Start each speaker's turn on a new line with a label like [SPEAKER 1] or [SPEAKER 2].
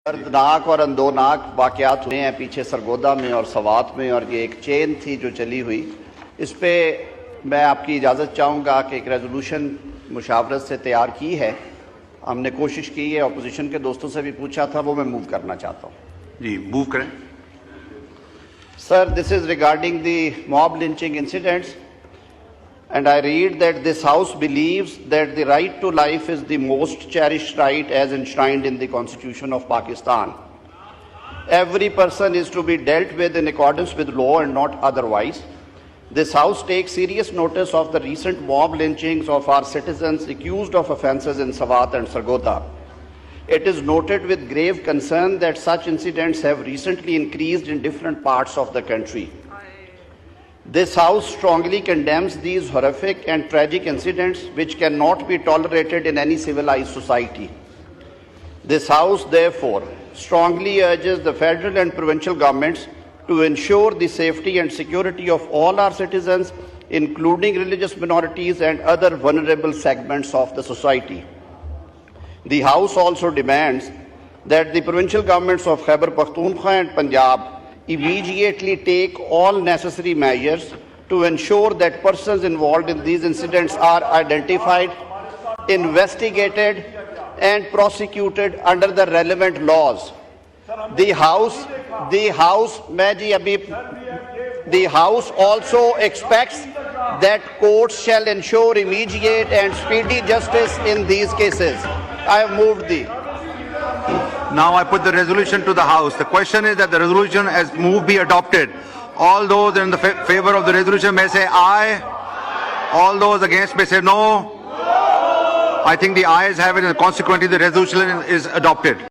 [SPEAKER 1] दर्दनाक और अंदोनाक वाक़यात हुए हैं पीछे सरगोदा में और सवात में, और ये एक चेन थी जो चली हुई। इस पर मैं आपकी इजाज़त चाहूँगा कि एक रेजोल्यूशन मुशावरत से तैयार की है, हमने कोशिश की है, अपोजिशन के दोस्तों से भी पूछा था, वो मैं मूव करना चाहता हूँ।
[SPEAKER 2] जी मूव करें।
[SPEAKER 1] Sir, this is regarding the mob lynching incidents, and I read that this House believes that the right to life is the most cherished right as enshrined in the Constitution of Pakistan. Every person is to be dealt with in accordance with law and not otherwise. This House takes serious notice of the recent mob lynchings of our citizens accused of offences in Sawat and Sargodha. It is noted with grave concern that such incidents have recently increased in different parts of the country. This House strongly condemns these horrific and tragic incidents which cannot be tolerated in any civilized society. This House, therefore, strongly urges the federal and provincial governments to ensure the safety and security of all our citizens, including religious minorities and other vulnerable segments of the society. The House also demands that the provincial governments of Khyber Pakhtunkhwa and Punjab immediately take all necessary measures to ensure that persons involved in these incidents are identified, investigated, and prosecuted under the relevant laws. The House also expects that courts shall ensure immediate and speedy justice in these cases. I have moved the.
[SPEAKER 2] Now I put the resolution to the House. The question is that the resolution as moved be adopted. All those in the favor of the resolution may say aye. All those against may say no. I think the ayes have it, and consequently the resolution is adopted.